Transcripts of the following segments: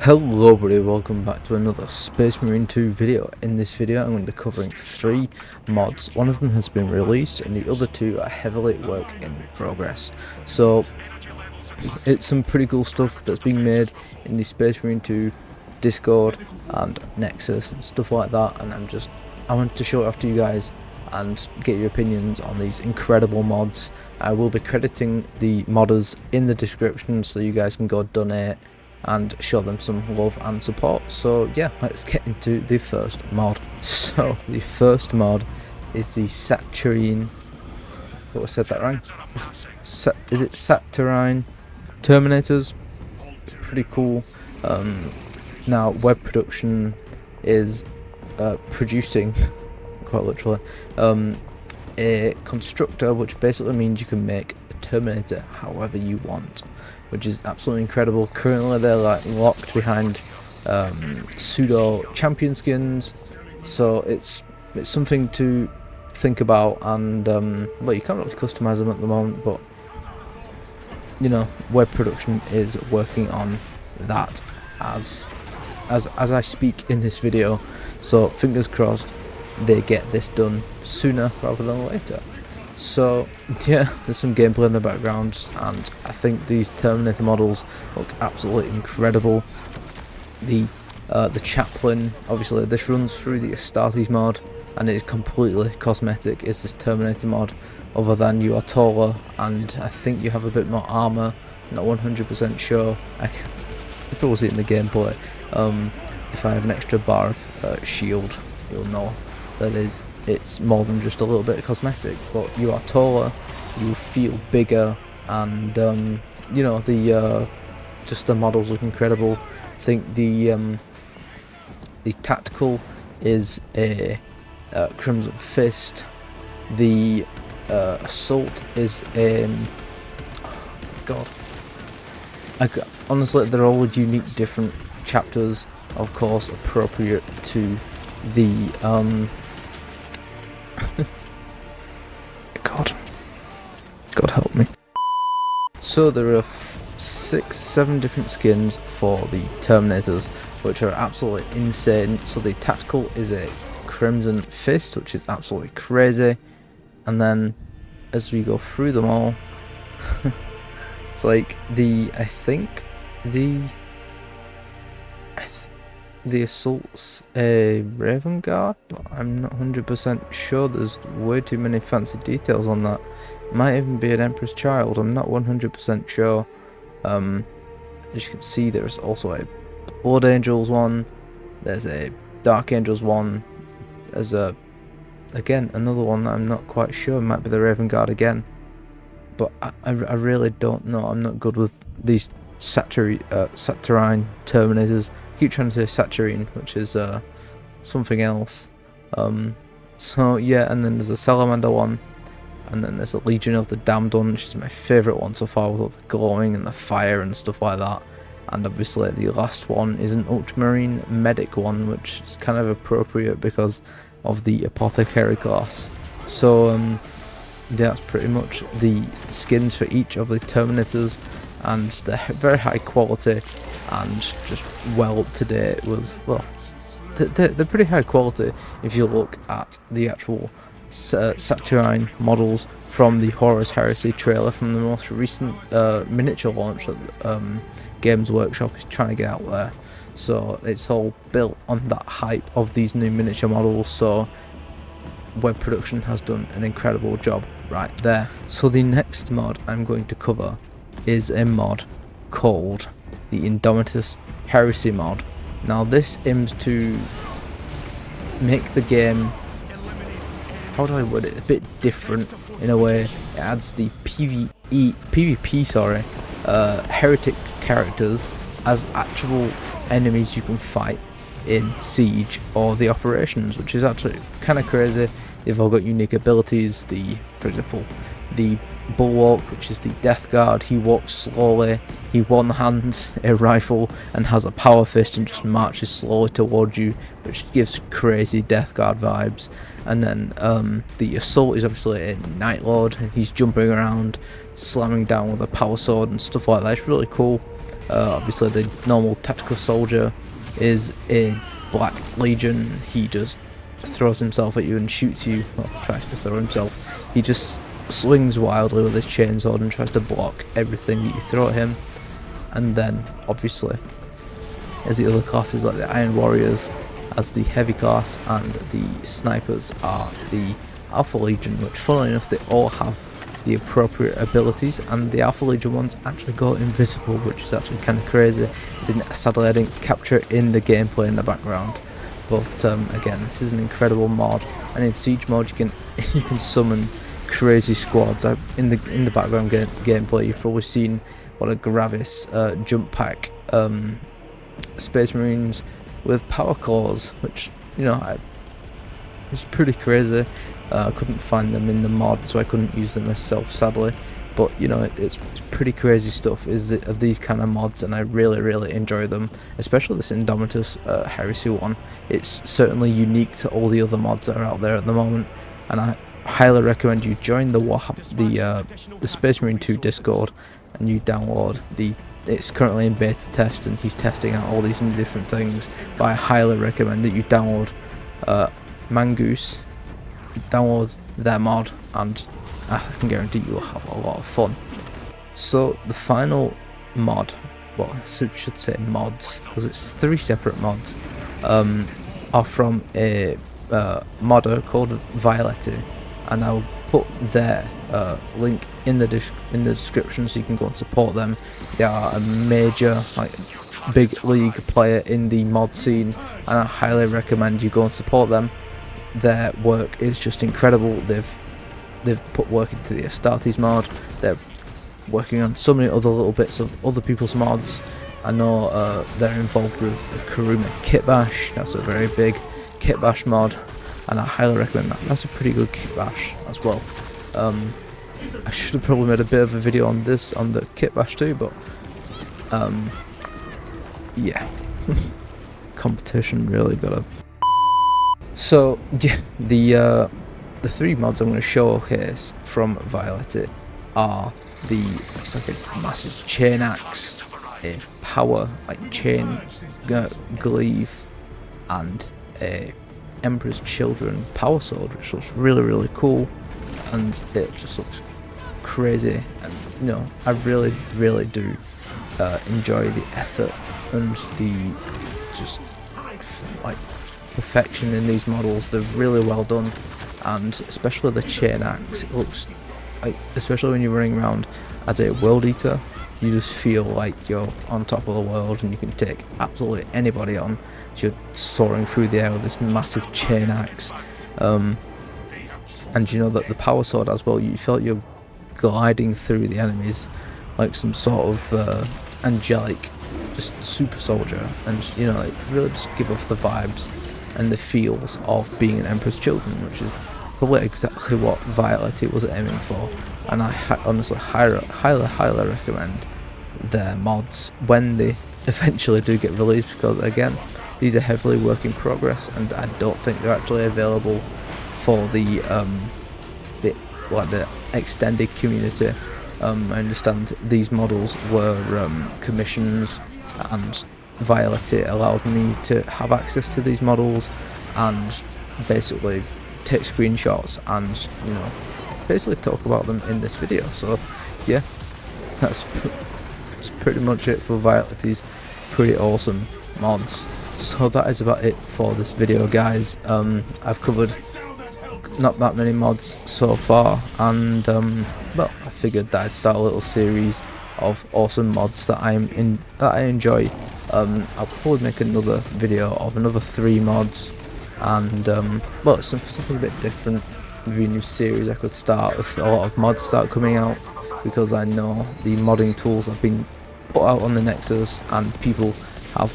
Hello everybody, welcome back to another Space Marine 2 video. In this video I'm going to be covering 3 mods. One of them has been released and the other 2 are heavily work in progress. So it's some pretty cool stuff that's being made in the Space Marine 2 Discord and Nexus and stuff like that, and I wanted to show it off to you guys and get your opinions on these incredible mods. I will be crediting the modders in the description so you guys can go donate and show them some love and support. So yeah, let's get into the first mod. So the first mod is the Patrion. I thought I said that right. Is it Patrion Terminators? Pretty cool. Now web production is producing, quite literally, a constructor, which basically means you can make a Terminator however you want, which is absolutely incredible. Currently they're like locked behind pseudo champion skins, so it's something to think about. And well, you can't really customize them at the moment, but you know, web production is working on that as I speak in this video, so fingers crossed they get this done sooner rather than later. So yeah, there's some gameplay in the background, and I think these Terminator models look absolutely incredible. The chaplain, obviously this runs through the Astartes mod, and it is completely cosmetic. It's this Terminator mod, other than you are taller and I think you have a bit more armor. Not 100% sure. You probably see it in the gameplay. If I have an extra bar of shield, you'll know that it's more than just a little bit of cosmetic. But you are taller, you feel bigger, and you know, just the models look incredible. I think the tactical is a Crimson Fist. The assault is honestly, they're all unique, different chapters, of course, appropriate to the God help me. So there are 6-7 different skins for the Terminators, which are absolutely insane. So the tactical is a Crimson Fist, which is absolutely crazy, and then as we go through them all, it's like I think the assault's a Raven Guard, but I'm not 100% sure. There's way too many fancy details on that. Might even be an Emperor's Child, I'm not 100% sure. As you can see, there's also a Blood Angels one, there's a Dark Angels one, there's again another one that I'm not quite sure, might be the Raven Guard again, but I really don't know. I'm not good with these Saturine Terminators. I keep trying to say Saturine, which is something else. So yeah, and then there's a Salamander one, and then there's a Legion of the Damned one, which is my favourite one so far, with all the glowing and the fire and stuff like that. And obviously the last one is an Ultramarine Medic one, which is kind of appropriate because of the Apothecary class. So that's pretty much the skins for each of the Terminators, and they're very high quality and just well up to date with, well, they're pretty high quality if you look at the actual Saturine models from the Horus Heresy trailer from the most recent miniature launch that Games Workshop is trying to get out there. So it's all built on that hype of these new miniature models, so web production has done an incredible job right there. So the next mod I'm going to cover is a mod called the Indomitus Heresy mod. Now this aims to make the game, how do I word it, a bit different in a way. It adds the PvP heretic characters as actual enemies you can fight in Siege or the operations, which is actually kind of crazy. They've all got unique abilities. For example, the Bulwark, which is the Death Guard, he walks slowly, he one-hands a rifle and has a power fist and just marches slowly towards you, which gives crazy Death Guard vibes. And then the Assault is obviously a Night Lord, and he's jumping around, slamming down with a power sword and stuff like that. It's really cool. Obviously the normal tactical soldier is a Black Legion. He just throws himself at you and shoots you, well, tries to throw himself. He just swings wildly with his chainsword and tries to block everything that you throw at him. And then obviously there's the other classes like the Iron Warriors as the heavy class, and the snipers are the Alpha Legion, which funnily enough they all have the appropriate abilities, and the Alpha Legion ones actually go invisible, which is actually kind of crazy. Sadly I didn't capture it in the gameplay in the background, but again, this is an incredible mod, and in siege mode you can summon crazy squads. In the background gameplay you've probably seen what a Gravis jump pack Space Marines with power claws, which, you know, it's pretty crazy. I couldn't find them in the mod, so I couldn't use them myself, sadly. But you know, it's pretty crazy stuff of these kind of mods, and I really enjoy them, especially this Indomitus Heresy one. It's certainly unique to all the other mods that are out there at the moment, and I highly recommend you join the Space Marine 2 Discord, and you download it's currently in beta test, and he's testing out all these new different things, but I highly recommend that you download Mangoose, download their mod, and I can guarantee you will have a lot of fun. So the final mod, well, I should say mods, because it's 3 separate mods, are from a modder called Violetty, and I'll put their link in the description so you can go and support them. They are a major, like, big league player in the mod scene, and I highly recommend you go and support them. Their work is just incredible. They've put work into the Astartes mod. They're working on so many other little bits of other people's mods. I know they're involved with the Karuma Kitbash. That's a very big Kitbash mod, and I highly recommend that. That's a pretty good Kitbash as well. I should have probably made a bit of a video on this, on the Kitbash too, but yeah, competition really got a. So yeah, the 3 mods I'm going to showcase from Violetty are it's like a massive chain axe, a power like chain glaive, and a Emperor's Children power sword, which looks really cool, and it just looks crazy. And you know, I really do enjoy the effort and the just like perfection in these models. They're really well done, and especially the chain axe, it looks like, especially when you're running around as a world eater, you just feel like you're on top of the world and you can take absolutely anybody on. You're soaring through the air with this massive chain axe, and you know that the power sword as well, you feel like you're gliding through the enemies like some sort of angelic, just super soldier, and you know, it really just give off the vibes and the feels of being an Emperor's Children, which is probably exactly what Violetty was aiming for. And I honestly highly recommend their mods when they eventually do get released, because again, these are heavily work in progress, and I don't think they're actually available for the extended community. I understand these models were commissions, and Violetty allowed me to have access to these models and basically take screenshots and, you know, basically talk about them in this video. So yeah, that's pretty much it for Violetty's pretty awesome mods. So that is about it for this video, guys. I've covered not that many mods so far, and well, I figured that I'd start a little series of awesome mods that I enjoy. I'll probably make another video of another 3 mods, and well, something a bit different. Maybe a new series I could start if a lot of mods start coming out, because I know the modding tools have been put out on the Nexus and people have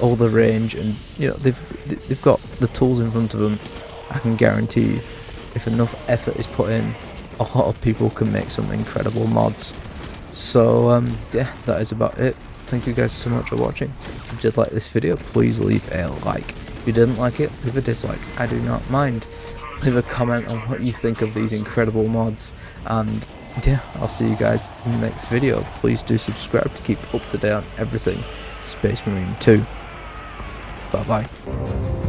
all the range, and you know, they've got the tools in front of them. I can guarantee you, if enough effort is put in, a lot of people can make some incredible mods. So yeah, that is about it. Thank you guys so much for watching. If you did like this video, please leave a like. If you didn't like it, leave a dislike. I do not mind. Leave a comment on what you think of these incredible mods, and yeah, I'll see you guys in the next video. Please do subscribe to keep up to date on everything Space Marine 2. Bye bye.